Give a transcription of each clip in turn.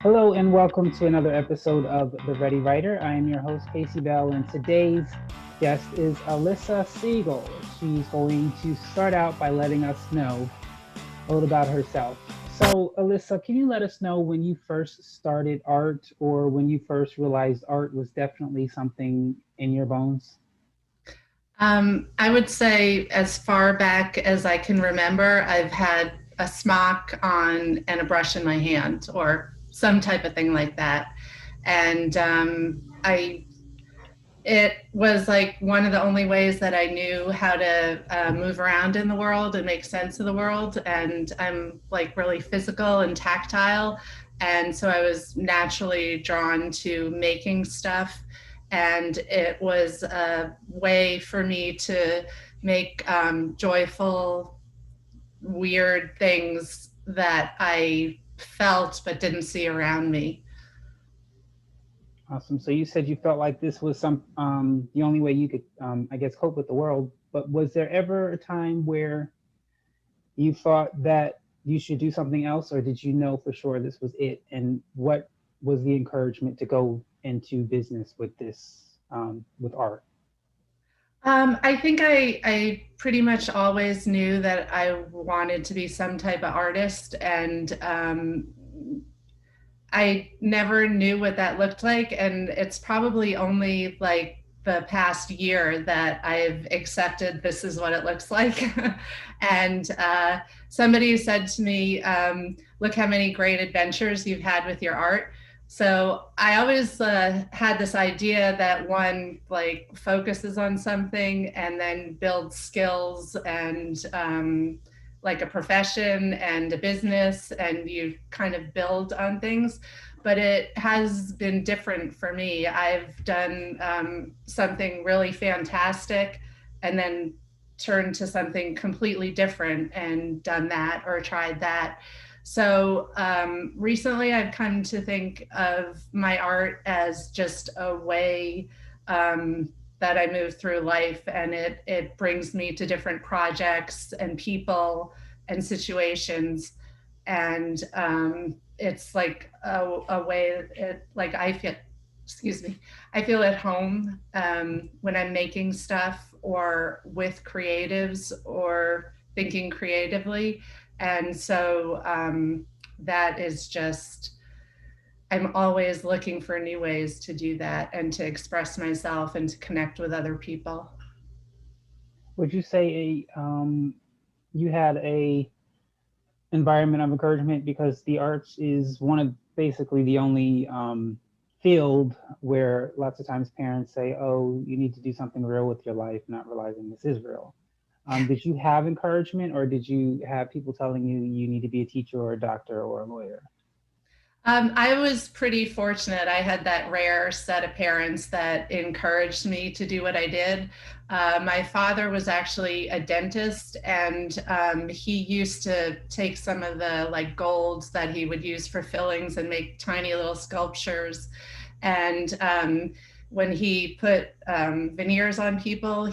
Hello and welcome to another episode of The Ready Writer. I am your host, Casey Bell, and today's guest is Alissa Siegal. She's going to start out by letting us know a little about herself. So, Alissa, can you let us know when you first started art or when you first realized art was definitely something in your bones? I would say as far back as I can remember, I've had a smock on and a brush in my hand or some type of thing like that. And it was like one of the only ways that I knew how to move around in the world and make sense of the world. And I'm like really physical and tactile. And so I was naturally drawn to making stuff. And it was a way for me to make joyful, weird things that I felt but didn't see around me. Awesome. So you said you felt like this was the only way you could, I guess, cope with the world. But was there ever a time where you thought that you should do something else, or did you know for sure this was it? And what was the encouragement to go into business with this, with art? I think I pretty much always knew that I wanted to be some type of artist, and I never knew what that looked like. And it's probably only like the past year that I've accepted this is what it looks like. And somebody said to me, look how many great adventures you've had with your art. So I always had this idea that one like focuses on something and then builds skills and like a profession and a business, and you kind of build on things. But it has been different for me. I've done something really fantastic and then turned to something completely different and done that or tried that. So recently I've come to think of my art as just a way that I move through life, and it brings me to different projects and people and situations. And it's like a way like I feel, excuse me, I feel at home when I'm making stuff or with creatives or thinking creatively. And so that is just, I'm always looking for new ways to do that and to express myself and to connect with other people. Would you say you had a environment of encouragement because the arts is one of basically the only field where lots of times parents say, "Oh, you need to do something real with your life," not realizing this is real. Did you have encouragement, or did you have people telling you you need to be a teacher or a doctor or a lawyer? I was pretty fortunate. I had that rare set of parents that encouraged me to do what I did. My father was actually a dentist, and he used to take some of the like golds that he would use for fillings and make tiny little sculptures. And when he put veneers on people,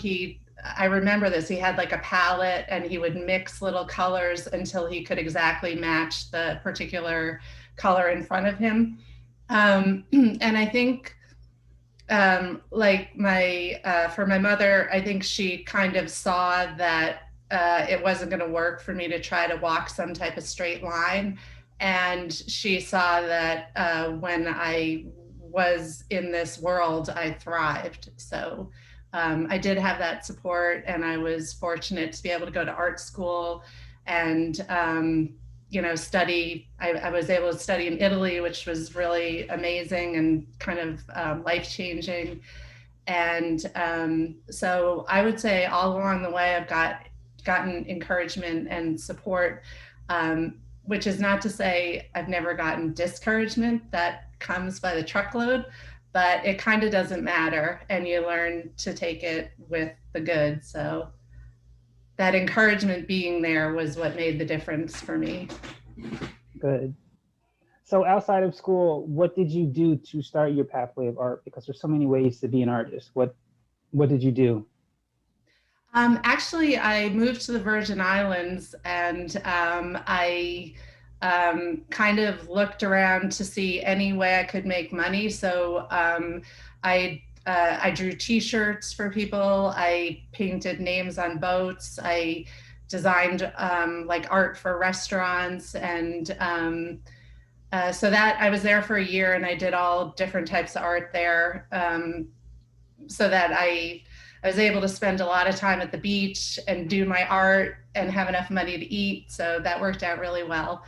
I remember this. He had like a palette, and he would mix little colors until he could exactly match the particular color in front of him. And I think like for my mother, I think she kind of saw that it wasn't going to work for me to try to walk some type of straight line. And she saw that when I was in this world, I thrived. So I did have that support, and I was fortunate to be able to go to art school and study. I was able to study in Italy, which was really amazing and kind of life changing. And so I would say all along the way, I've gotten encouragement and support, which is not to say I've never gotten discouragement. That comes by the truckload, but it kind of doesn't matter, and you learn to take it with the good. So that encouragement being there was what made the difference for me. Good. So outside of school, what did you do to start your pathway of art? Because there's so many ways to be an artist. What did you do? Actually, I moved to the Virgin Islands, and I kind of looked around to see any way I could make money. So I drew T-shirts for people. I painted names on boats. I designed like art for restaurants, and so that I was there for a year, and I did all different types of art there, so that I was able to spend a lot of time at the beach and do my art and have enough money to eat. So that worked out really well.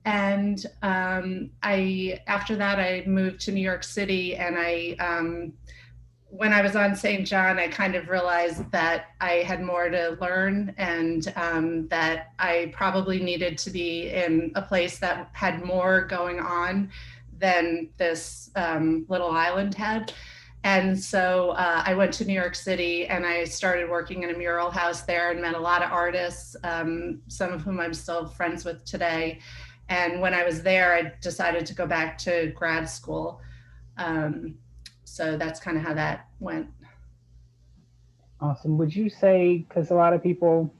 And after that, I moved to New York City, and when I was on St. John, I kind of realized that I had more to learn, and that I probably needed to be in a place that had more going on than this little island had. And so I went to New York City, and I started working in a mural house there, and met a lot of artists, some of whom I'm still friends with today. And when I was there, I decided to go back to grad school. So that's kind of how that went. Awesome. Would you say, because a lot of people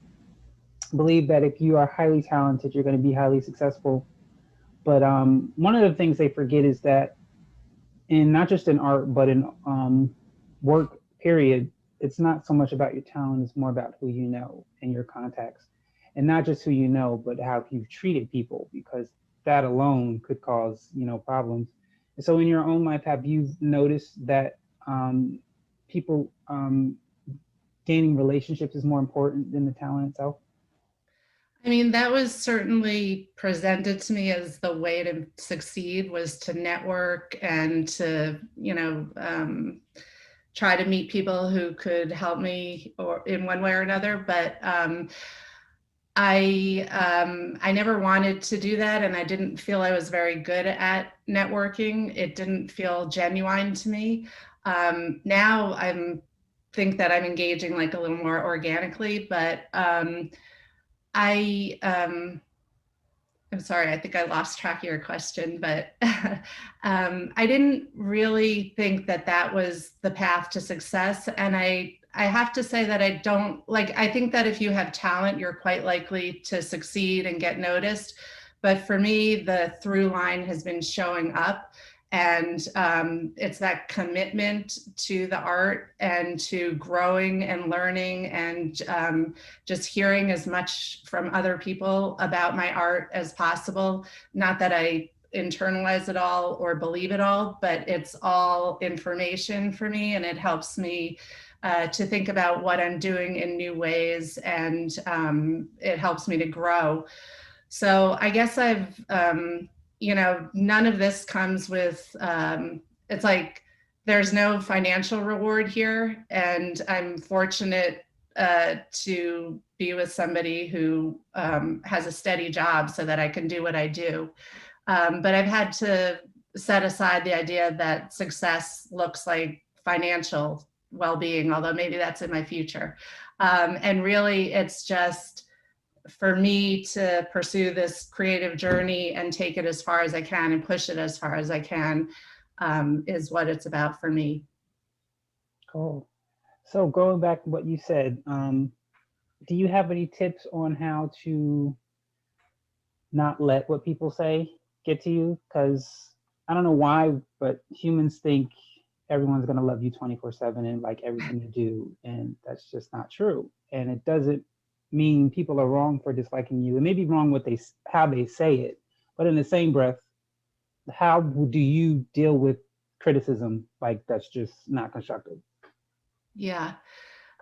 believe that if you are highly talented, you're going to be highly successful. But one of the things they forget is that, in not just in art, but in work, period, it's not so much about your talent, it's more about who you know and your contacts. And not just who you know, but how you've treated people, because that alone could cause, problems. And so in your own life, have you noticed that people gaining relationships is more important than the talent itself? I mean, that was certainly presented to me as the way to succeed, was to network and to, try to meet people who could help me or in one way or another. But I never wanted to do that, and I didn't feel I was very good at networking. It didn't feel genuine to me. Now I'm think that I'm engaging like a little more organically, but I I'm sorry, I think I lost track of your question, but I didn't really think that that was the path to success. And I have to say that I don't like, I think that if you have talent, you're quite likely to succeed and get noticed. But for me, the through line has been showing up. And it's that commitment to the art and to growing and learning, and just hearing as much from other people about my art as possible. Not that I internalize it all or believe it all, but it's all information for me, and it helps me to think about what I'm doing in new ways, and it helps me to grow. So I guess I've none of this comes with, it's like there's no financial reward here. And I'm fortunate to be with somebody who has a steady job so that I can do what I do. But I've had to set aside the idea that success looks like financial well-being, although maybe that's in my future. And really, it's just for me to pursue this creative journey and take it as far as I can and push it as far as I can, is what it's about for me. Cool. So going back to what you said, do you have any tips on how to not let what people say get to you? Because I don't know why, but humans think everyone's going to love you 24/7 and like everything you do. And that's just not true. And it doesn't mean people are wrong for disliking you. It may be wrong what how they say it, but in the same breath, how do you deal with criticism like that's just not constructive? Yeah.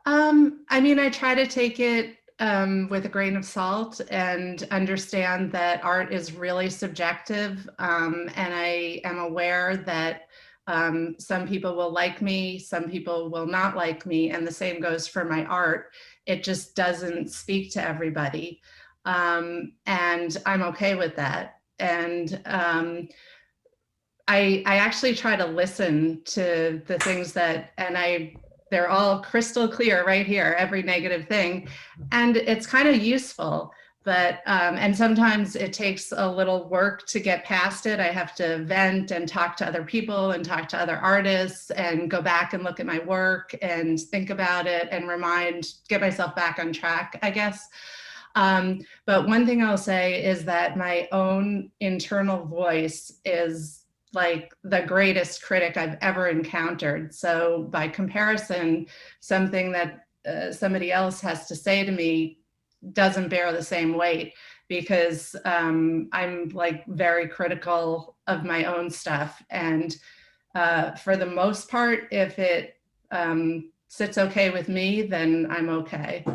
I mean, I try to take it with a grain of salt and understand that art is really subjective. And I am aware that some people will like me, some people will not like me, and the same goes for my art. It just doesn't speak to everybody. And I'm okay with that. And I actually try to listen to the things that, and they're all crystal clear right here, every negative thing. And it's kind of useful, but, and sometimes it takes a little work to get past it. I have to vent and talk to other people and talk to other artists and go back and look at my work and think about it and get myself back on track, I guess. But one thing I'll say is that my own internal voice is like the greatest critic I've ever encountered. So by comparison, something that somebody else has to say to me doesn't bear the same weight, because I'm like very critical of my own stuff. And for the most part, if it sits okay with me, then I'm okay,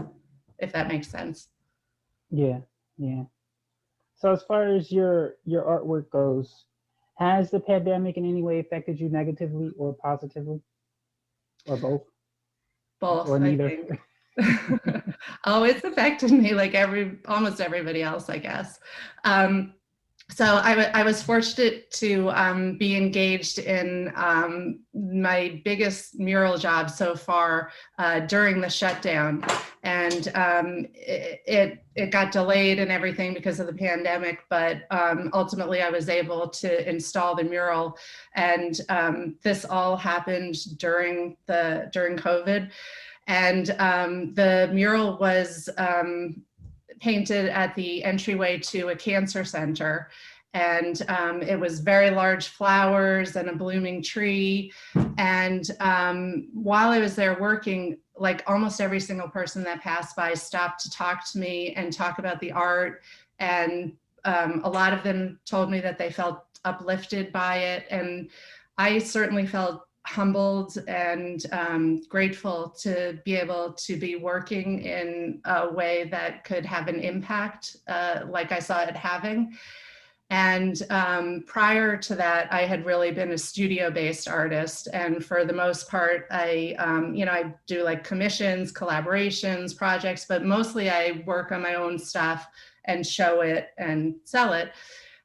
if that makes sense. Yeah, yeah. So as far as your artwork goes, has the pandemic in any way affected you negatively or positively, or both, Both, or I neither? think. Oh, it's affected me like almost everybody else, I guess. So I was fortunate to be engaged in my biggest mural job so far during the shutdown, and it got delayed and everything because of the pandemic. But ultimately, I was able to install the mural, and this all happened during COVID, and the mural was painted at the entryway to a cancer center. And it was very large flowers and a blooming tree. And while I was there working, like almost every single person that passed by stopped to talk to me and talk about the art. And a lot of them told me that they felt uplifted by it. And I certainly felt humbled and grateful to be able to be working in a way that could have an impact like I saw it having. And prior to that, I had really been a studio-based artist. And for the most part, I do like commissions, collaborations, projects, but mostly I work on my own stuff and show it and sell it.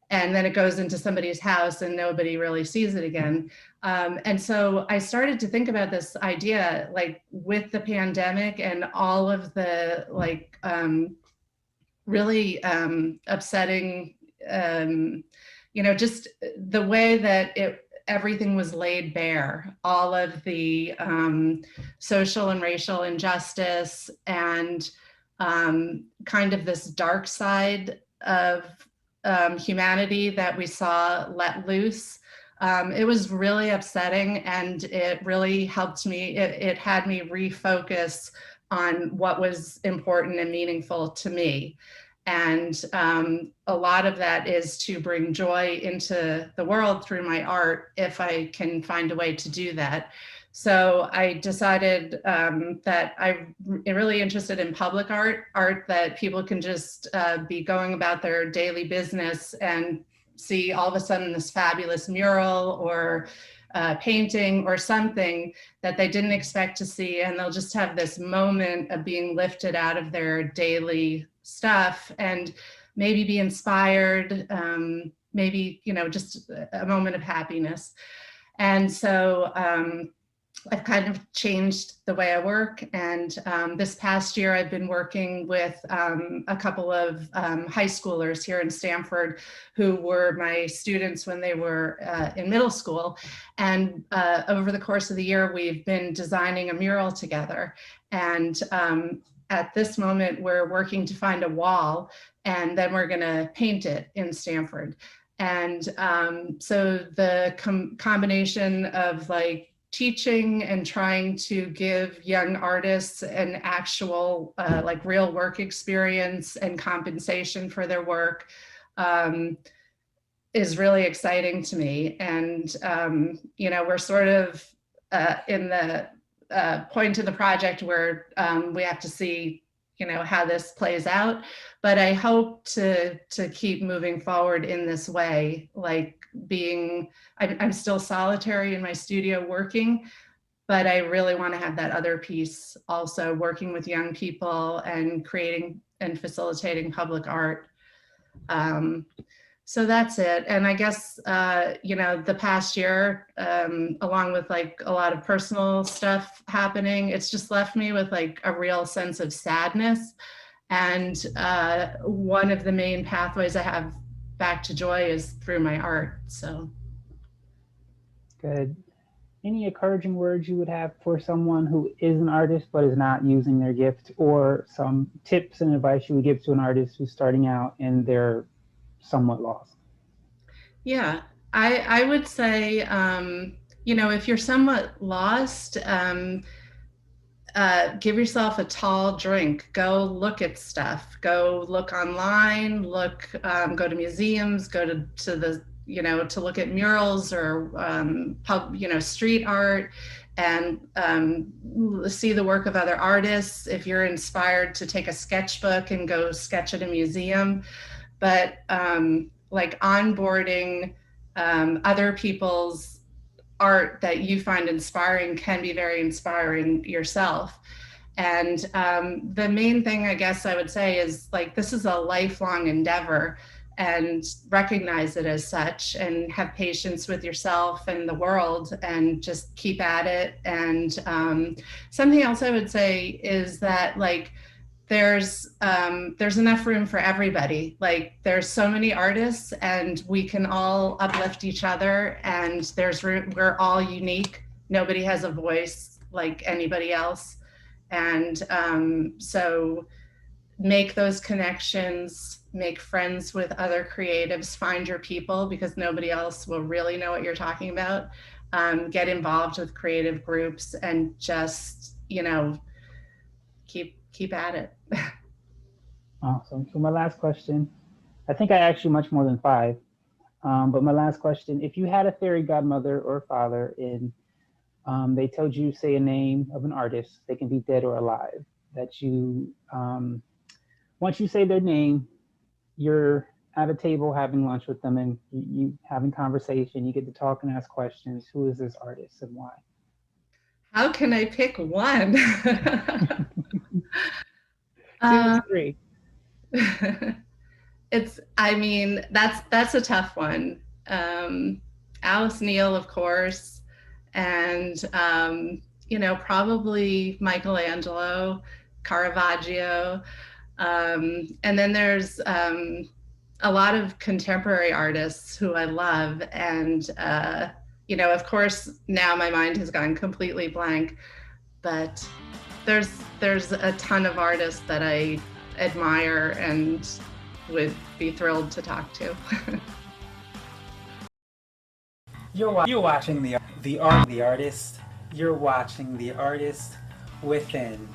And then it goes into somebody's house and nobody really sees it again. And so I started to think about this idea, like with the pandemic and all of the like really upsetting, just the way that everything was laid bare, all of the social and racial injustice and kind of this dark side of humanity that we saw let loose. It was really upsetting, and it really helped me. It had me refocus on what was important and meaningful to me. And a lot of that is to bring joy into the world through my art, if I can find a way to do that. So I decided that I'm really interested in public art that people can just be going about their daily business and see all of a sudden this fabulous mural or painting or something that they didn't expect to see, and they'll just have this moment of being lifted out of their daily stuff and maybe be inspired, maybe, just a moment of happiness. And so I've kind of changed the way I work. And this past year, I've been working with a couple of high schoolers here in Stamford who were my students when they were in middle school. And over the course of the year, we've been designing a mural together. And at this moment, we're working to find a wall, and then we're going to paint it in Stamford. And so the combination of like teaching and trying to give young artists an actual like real work experience and compensation for their work is really exciting to me. And we're sort of in the point of the project where we have to see how this plays out, but I hope to keep moving forward in this way, like I'm still solitary in my studio working, but I really want to have that other piece also, working with young people and creating and facilitating public art. So that's it. And I guess, the past year, along with like a lot of personal stuff happening, it's just left me with like a real sense of sadness. And one of the main pathways I have back to joy is through my art. So Good. any encouraging words you would have for someone who is an artist but is not using their gift, or some tips and advice you would give to an artist who's starting out and they're somewhat lost? Yeah, I would say, if you're somewhat lost, give yourself a tall drink. Go look at stuff. Go look online. Go to museums. Go to the to look at murals or street art, and see the work of other artists. If you're inspired, to take a sketchbook and go sketch at a museum. But like onboarding other people's art that you find inspiring can be very inspiring yourself. And the main thing I guess I would say is, like, this is a lifelong endeavor, and recognize it as such, and have patience with yourself and the world, and just keep at it. And something else I would say is that, like, there's enough room for everybody. Like, there's so many artists, and we can all uplift each other, and there's room. We're all unique. Nobody has a voice like anybody else. And so make those connections, make friends with other creatives, find your people, because nobody else will really know what you're talking about. Get involved with creative groups, and just keep at it. Awesome. So my last question, I think I asked you much more than five, but my last question: if you had a fairy godmother or father, and they told you say a name of an artist, they can be dead or alive, that you once you say their name, you're at a table having lunch with them, and you having conversation, you get to talk and ask questions. Who is this artist and why? How can I pick one? Two or three. I mean, that's a tough one. Alice Neal, of course, and probably Michelangelo, Caravaggio, and then there's a lot of contemporary artists who I love, and of course, now my mind has gone completely blank, but there's a ton of artists that I admire and would be thrilled to talk to. You're watching the artist. You're watching the artist within.